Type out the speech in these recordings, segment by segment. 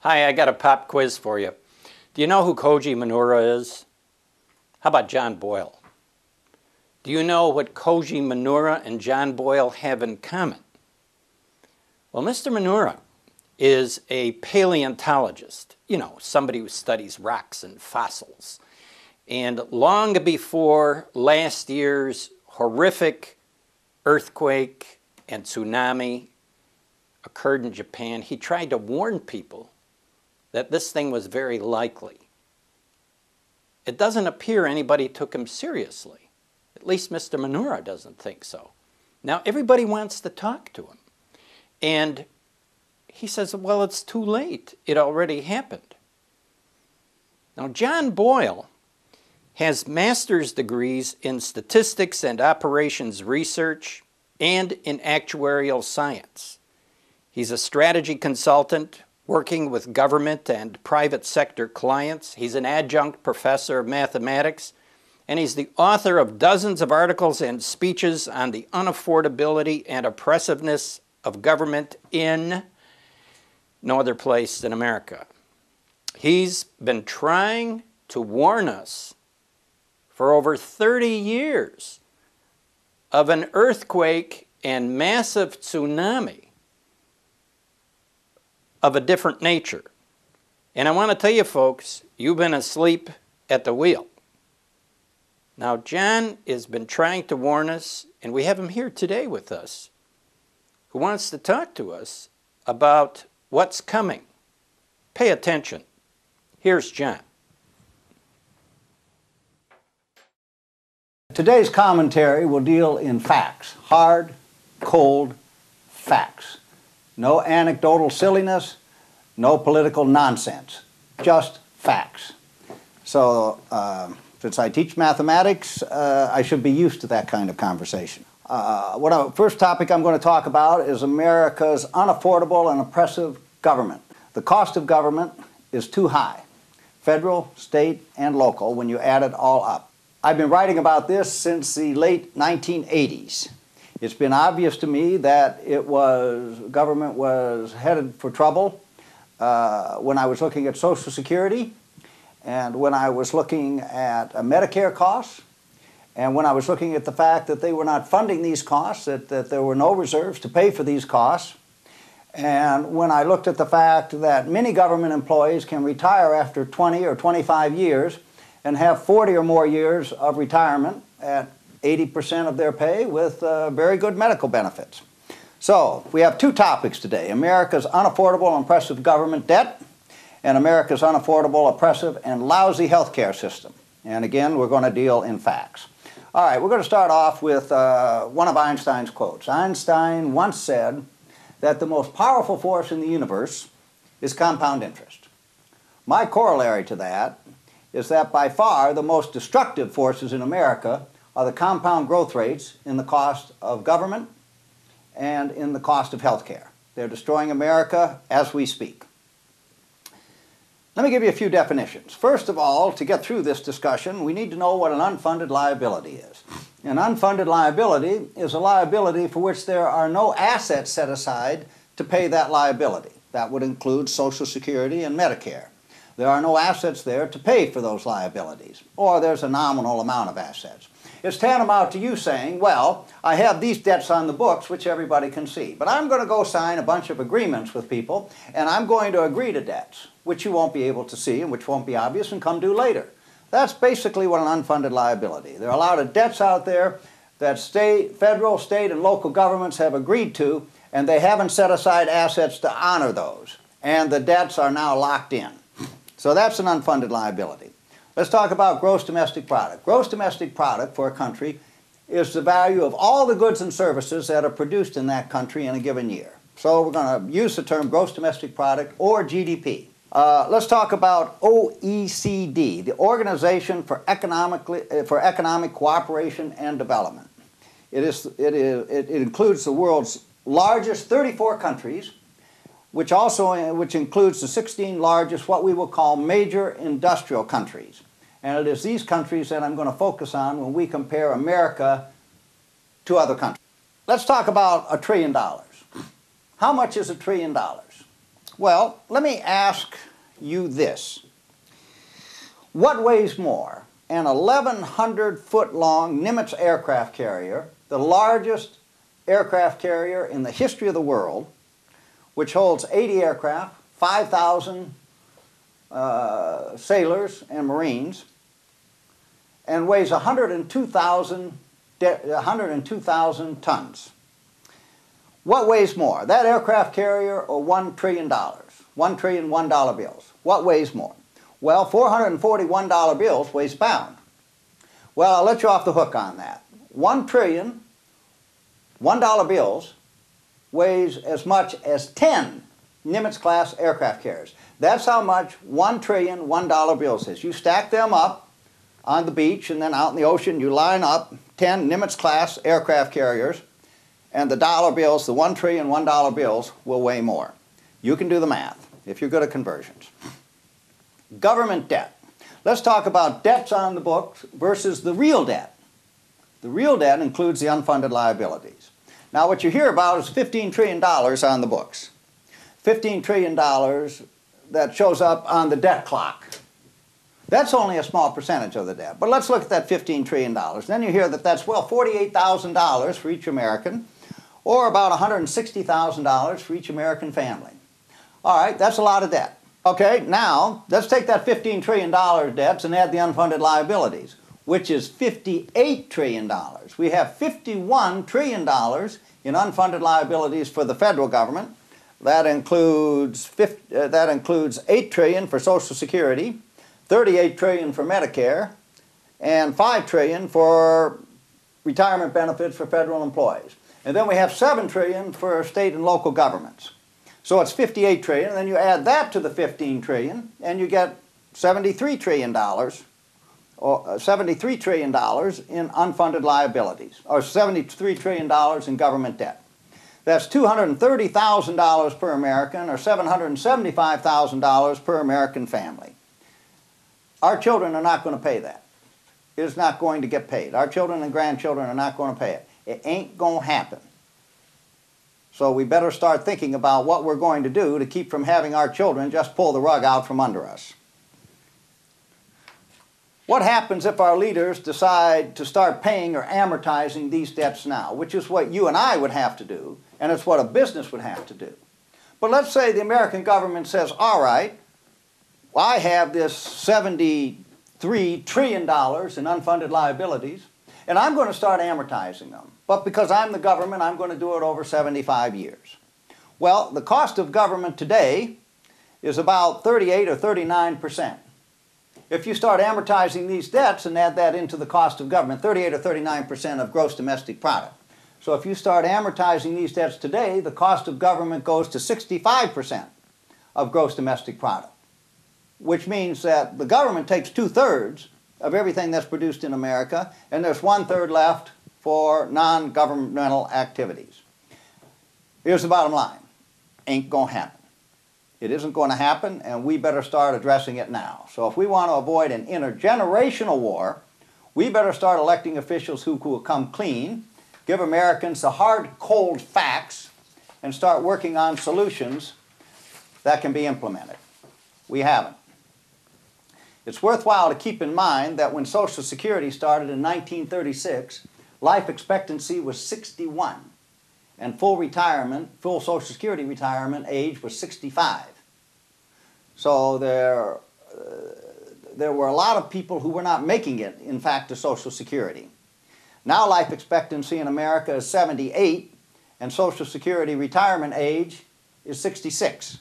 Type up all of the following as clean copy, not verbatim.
Hi, I got a pop quiz for you. Do you know who Koji Minura is? How about John Boyle? Do you know what Koji Minura and John Boyle have in common? Well, Mr. Minura is a paleontologist, somebody who studies rocks and fossils. And long before last year's horrific earthquake and tsunami occurred in Japan, he tried to warn people that this thing was very likely. It doesn't appear anybody took him seriously. At least Mr. Minura doesn't think so. Now everybody wants to talk to him. And he says, well, it's too late. It already happened. Now John Boyle has master's degrees in statistics and operations research and in actuarial science. He's a strategy consultant working with government and private sector clients. He's an adjunct professor of mathematics, and he's the author of dozens of articles and speeches on the unaffordability and oppressiveness of government in no other place than America. He's been trying to warn us for over 30 years of an earthquake and massive tsunami of a different nature. And I want to tell you folks, you've been asleep at the wheel. Now John has been trying to warn us, and we have him here today with us, who wants to talk to us about what's coming. Pay attention. Here's John. Today's commentary will deal in facts, hard, cold facts. No anecdotal silliness, no political nonsense, just facts. So since I teach mathematics, I should be used to that kind of conversation. First topic I'm going to talk about is America's unaffordable and oppressive government. The cost of government is too high, federal, state, and local, when you add it all up. I've been writing about this since the late 1980s. It's been obvious to me that government was headed for trouble when I was looking at Social Security, and when I was looking at Medicare costs, and when I was looking at the fact that they were not funding these costs, that there were no reserves to pay for these costs, and when I looked at the fact that many government employees can retire after 20 or 25 years and have 40 or more years of retirement at 80% of their pay with very good medical benefits. So we have two topics today: America's unaffordable and oppressive government debt, and America's unaffordable, oppressive, and lousy healthcare system. And again, we're going to deal in facts. All right, we're going to start off with one of Einstein's quotes. Einstein once said that the most powerful force in the universe is compound interest. My corollary to that is that by far the most destructive forces in America are the compound growth rates in the cost of government and in the cost of health care. They're destroying America as we speak. Let me give you a few definitions. First of all, to get through this discussion, we need to know what an unfunded liability is. An unfunded liability is a liability for which there are no assets set aside to pay that liability. That would include Social Security and Medicare. There are no assets there to pay for those liabilities, or there's a nominal amount of assets. It's tantamount to you saying, well, I have these debts on the books which everybody can see, but I'm going to go sign a bunch of agreements with people, and I'm going to agree to debts which you won't be able to see and which won't be obvious and come due later. That's basically what an unfunded liability. There are a lot of debts out there that federal, state, and local governments have agreed to, and they haven't set aside assets to honor those, and the debts are now locked in. So that's an unfunded liability. Let's talk about gross domestic product. Gross domestic product for a country is the value of all the goods and services that are produced in that country in a given year. So we're going to use the term gross domestic product, or GDP. Let's talk about OECD, the Organization for Economic Cooperation and Development. It includes the world's largest 34 countries, which includes the 16 largest, what we will call major industrial countries. And it is these countries that I'm going to focus on when we compare America to other countries. Let's talk about $1 trillion. How much is $1 trillion? Well, let me ask you this. What weighs more, an 1,100-foot-long Nimitz aircraft carrier, the largest aircraft carrier in the history of the world, which holds 80 aircraft, 5,000 sailors and Marines, and weighs 102,000 tons? What weighs more, that aircraft carrier or $1 trillion? $1 trillion $1 bills. What weighs more? Well, 441 dollar bills weighs a pound. Well, I'll let you off the hook on that. 1 trillion $1 bills weighs as much as 10 Nimitz-class aircraft carriers. That's how much 1 trillion $1 bills is. You stack them up on the beach and then out in the ocean, you line up 10 Nimitz-class aircraft carriers, and the dollar bills, the 1 trillion $1 bills, will weigh more. You can do the math if you're good at conversions. Government debt. Let's talk about debts on the books versus the real debt. The real debt includes the unfunded liabilities. Now what you hear about is $15 trillion on the books. $15 trillion that shows up on the debt clock. That's only a small percentage of the debt. But let's look at that $15 trillion. Then you hear that that's, well, $48,000 for each American, or about $160,000 for each American family. All right, that's a lot of debt. Okay, now let's take that $15 trillion debts and add the unfunded liabilities, which is $58 trillion. We have $51 trillion in unfunded liabilities for the federal government. That includes $8 trillion for Social Security, $38 trillion for Medicare, and $5 trillion for retirement benefits for federal employees. And then we have $7 trillion for state and local governments. So it's $58 trillion, and then you add that to the $15 trillion, and you get $73 trillion, or $73 trillion in unfunded liabilities, or $73 trillion in government debt. That's $230,000 per American, or $775,000 per American family. Our children are not going to pay that. It is not going to get paid. Our children and grandchildren are not going to pay it. It ain't going to happen. So we better start thinking about what we're going to do to keep from having our children just pull the rug out from under us. What happens if our leaders decide to start paying or amortizing these debts now, which is what you and I would have to do, and it's what a business would have to do. But let's say the American government says, all right, I have this $73 trillion in unfunded liabilities, and I'm going to start amortizing them. But because I'm the government, I'm going to do it over 75 years. Well, the cost of government today is about 38 or 39%. If you start amortizing these debts and add that into the cost of government, 38 or 39% of gross domestic product. So if you start amortizing these debts today, the cost of government goes to 65% of gross domestic product, which means that the government takes 2/3 of everything that's produced in America, and there's 1/3 left for non-governmental activities. Here's the bottom line. Ain't going to happen. It isn't going to happen, and we better start addressing it now. So if we want to avoid an intergenerational war, we better start electing officials who will come clean, give Americans the hard, cold facts, and start working on solutions that can be implemented. We haven't. It's worthwhile to keep in mind that when Social Security started in 1936, life expectancy was 61, and full Social Security retirement age was 65. So there were a lot of people who were not making it, in fact, to Social Security. Now life expectancy in America is 78, and Social Security retirement age is 66.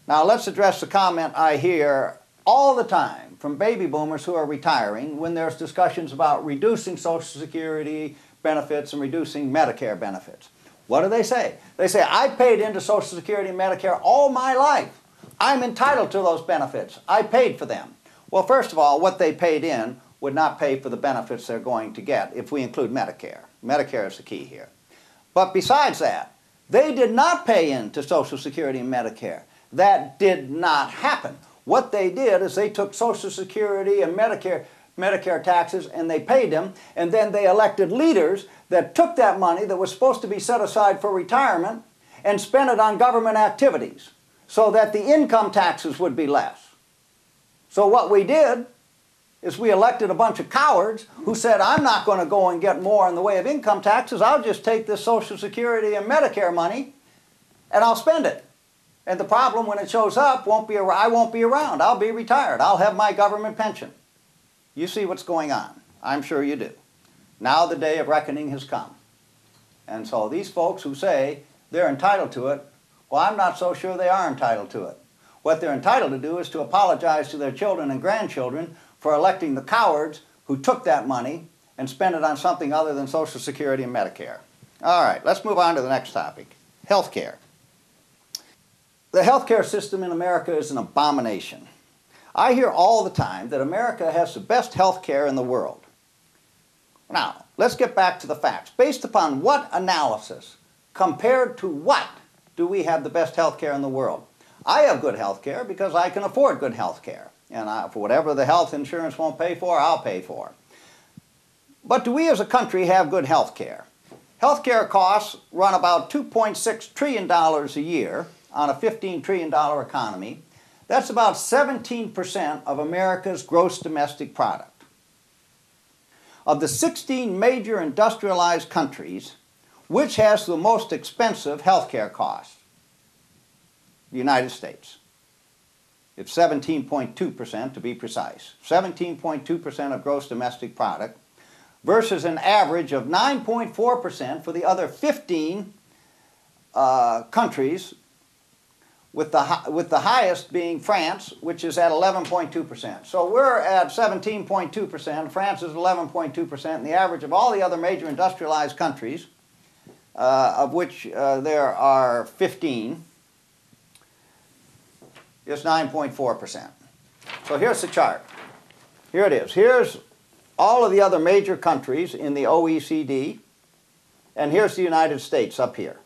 Now let's address the comment I hear all the time from baby boomers who are retiring when there's discussions about reducing Social Security benefits and reducing Medicare benefits. What do they say? They say, I paid into Social Security and Medicare all my life. I'm entitled to those benefits. I paid for them. Well, first of all, what they paid in would not pay for the benefits they're going to get if we include Medicare. Medicare is the key here. But besides that, they did not pay into Social Security and Medicare. That did not happen. What they did is they took Social Security and Medicare taxes and they paid them, and then they elected leaders that took that money that was supposed to be set aside for retirement and spent it on government activities. so that the income taxes would be less. So what we did is we elected a bunch of cowards who said, I'm not going to go and get more in the way of income taxes. I'll just take this Social Security and Medicare money and I'll spend it. And the problem when it shows up won't be, I won't be around. I'll be retired. I'll have my government pension. You see what's going on. I'm sure you do. Now the day of reckoning has come. And so these folks who say they're entitled to it, well, I'm not so sure they are entitled to it. What they're entitled to do is to apologize to their children and grandchildren for electing the cowards who took that money and spent it on something other than Social Security and Medicare. All right, let's move on to the next topic, health care. The health care system in America is an abomination. I hear all the time that America has the best health care in the world. Now, let's get back to the facts. Based upon what analysis, compared to what, do we have the best health care in the world? I have good health care because I can afford good health care. And for whatever the health insurance won't pay for, I'll pay for. But do we as a country have good health care? Health care costs run about $2.6 trillion a year on a $15 trillion economy. That's about 17% of America's gross domestic product. Of the 16 major industrialized countries, which has the most expensive health care costs? The United States. It's 17.2% to be precise. 17.2% of gross domestic product versus an average of 9.4% for the other 15 countries, with the highest being France, which is at 11.2%. So we're at 17.2%, France is 11.2%, and the average of all the other major industrialized countries, of which there are 15, is 9.4%. So here's the chart. Here it is. Here's all of the other major countries in the OECD, and here's the United States up here.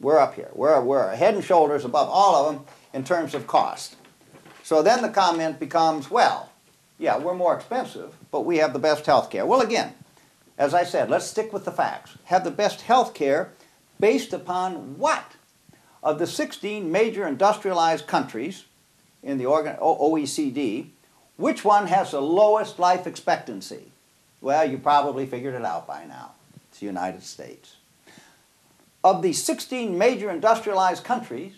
We're up here. We're head and shoulders above all of them in terms of cost. So then the comment becomes, well, yeah, we're more expensive, but we have the best health care. Well, again, as I said, let's stick with the facts. Have the best health care based upon what? Of the 16 major industrialized countries in the OECD, which one has the lowest life expectancy? Well, you probably figured it out by now. It's the United States. Of the 16 major industrialized countries,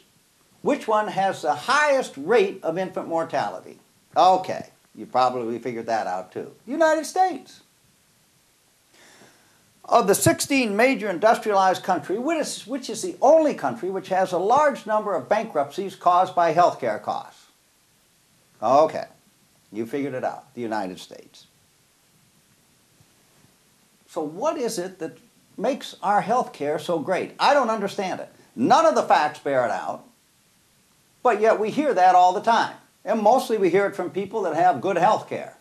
which one has the highest rate of infant mortality? Okay, you probably figured that out too. The United States. Of the 16 major industrialized countries, which is the only country which has a large number of bankruptcies caused by health care costs? Okay, you figured it out, the United States. So what is it that makes our health care so great? I don't understand it. None of the facts bear it out, but yet we hear that all the time. And mostly we hear it from people that have good health care.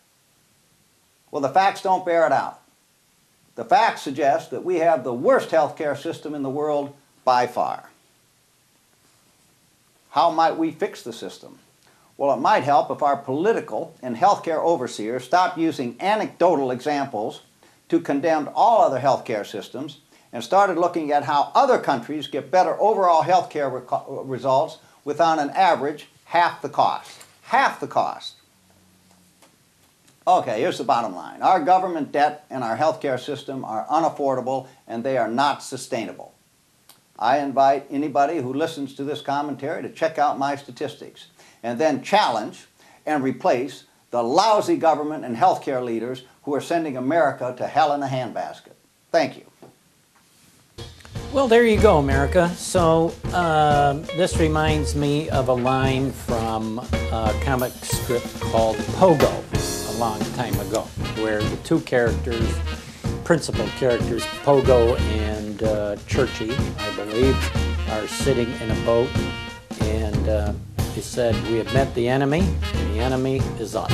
Well, the facts don't bear it out. The facts suggest that we have the worst health care system in the world by far. How might we fix the system? Well, it might help if our political and health care overseers stopped using anecdotal examples to condemn all other health care systems and started looking at how other countries get better overall health care results with, on an average, half the cost. Half the cost. Okay, here's the bottom line. Our government debt and our health care system are unaffordable and they are not sustainable. I invite anybody who listens to this commentary to check out my statistics and then challenge and replace the lousy government and health care leaders who are sending America to hell in a handbasket. Thank you. Well, there you go, America. So this reminds me of a line from a comic strip called Pogo a long time ago, where the two characters, principal characters, Pogo and Churchy, I believe, are sitting in a boat, and he said, "We have met the enemy, and the enemy is us."